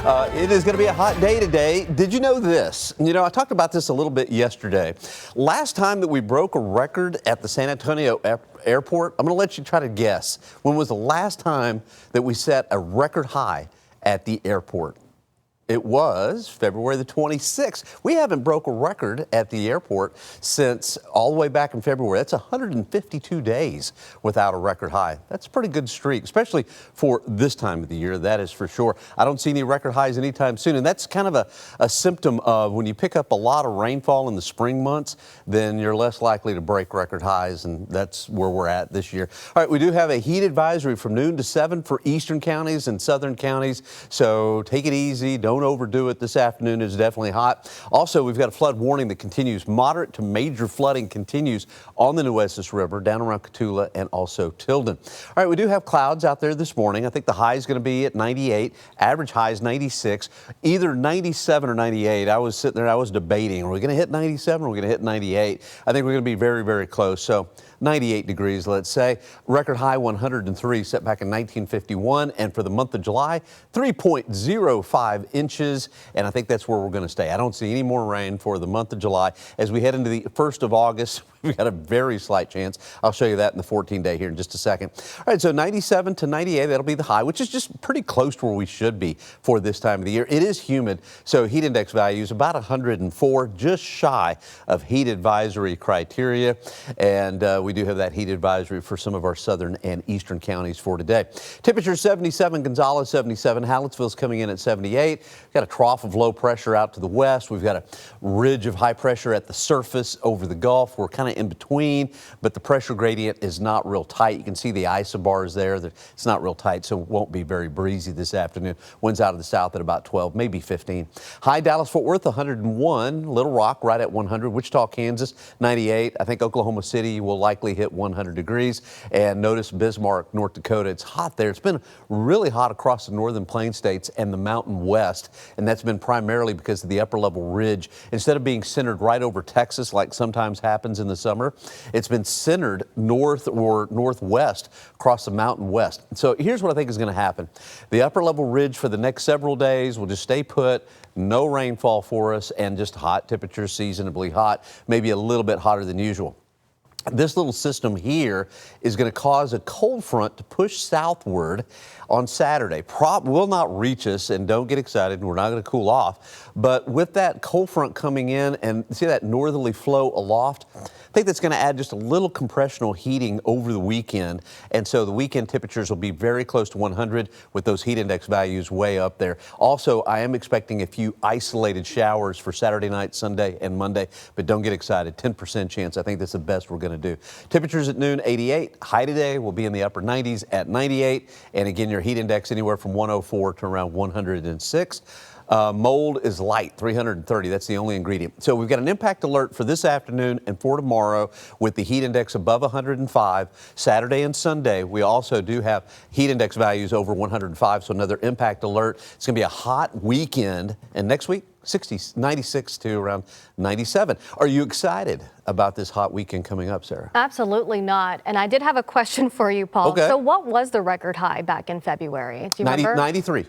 It is going to be a hot day today. Did you know this? You know, I talked about this a little bit yesterday. Last time that we broke a record at the San Antonio airport, I'm going to let you try to guess. When was the last time that we set a record high at the airport? It was February the 26th. We haven't broke a record at the airport since all the way back in February. That's 152 days without a record high. That's a pretty good streak, especially for this time of the year, that is for sure. I don't see any record highs anytime soon, and that's kind of a symptom of when you pick up a lot of rainfall in the spring months, then you're less likely to break record highs, and that's where we're at this year. All right, we do have a heat advisory from noon to 7 for eastern counties and southern counties, so take it easy. Don't overdo it this afternoon. It's definitely hot. Also, we've got a flood warning that continues. Moderate to major flooding continues on the Nueces River down around Cotulla and also Tilden. All right, we do have clouds out there this morning. I think the high is going to be at 98. Average high is 96, either 97 or 98. I was sitting there, I was debating, are we going to hit 97 or are we going to hit 98? I think we're going to be very, very close. So 98 degrees, let's say. Record high 103 set back in 1951. And for the month of July, 3.05 inches. And I think that's where we're going to stay. I don't see any more rain for the month of July. As we head into the 1st of August, we've got a very slight chance. I'll show you that in the 14-day here in just a second. All right, so 97 to 98, that'll be the high, which is just pretty close to where we should be for this time of the year. It is humid, so heat index value is about 104, just shy of heat advisory criteria. And we do have that heat advisory for some of our southern and eastern counties for today. Temperature 77, Gonzales 77, Hallettsville's coming in at 78. We've got a trough of low pressure out to the west. We've got a ridge of high pressure at the surface over the Gulf. We're kind of in between, but the pressure gradient is not real tight. You can see the isobars there. It's not real tight, so it won't be very breezy this afternoon. Winds out of the south at about 12, maybe 15. High Dallas-Fort Worth 101. Little Rock right at 100. Wichita, Kansas 98. I think Oklahoma City will likely hit 100 degrees. And notice Bismarck, North Dakota. It's hot there. It's been really hot across the northern plain states and the Mountain West, and that's been primarily because of the upper level ridge. Instead of being centered right over Texas like sometimes happens in the summer, it's been centered north or northwest across the Mountain West. So here's what I think is going to happen. The upper level ridge for the next several days will just stay put. No rainfall for us and just hot temperatures, seasonably hot, maybe a little bit hotter than usual. This little system here is going to cause a cold front to push southward on Saturday. Will not reach us, and don't get excited, we're not going to cool off. But with that cold front coming in and see that northerly flow aloft, I think that's going to add just a little compressional heating over the weekend. And so the weekend temperatures will be very close to 100 with those heat index values way up there. Also, I am expecting a few isolated showers for Saturday night, Sunday, and Monday, but don't get excited. 10% chance. I think that's the best we're going to do. Temperatures at noon, 88. High today will be in the upper 90s at 98. And again, your heat index anywhere from 104 to around 106. Mold is light, 330. That's the only ingredient. So we've got an impact alert for this afternoon and for tomorrow with the heat index above 105. Saturday and Sunday, we also do have heat index values over 105. So another impact alert. It's going to be a hot weekend. And next week, 96 to around 97. Are you excited about this hot weekend coming up, Sarah? Absolutely not. And I did have a question for you, Paul. Okay. So what was the record high back in February? Do you remember? 93.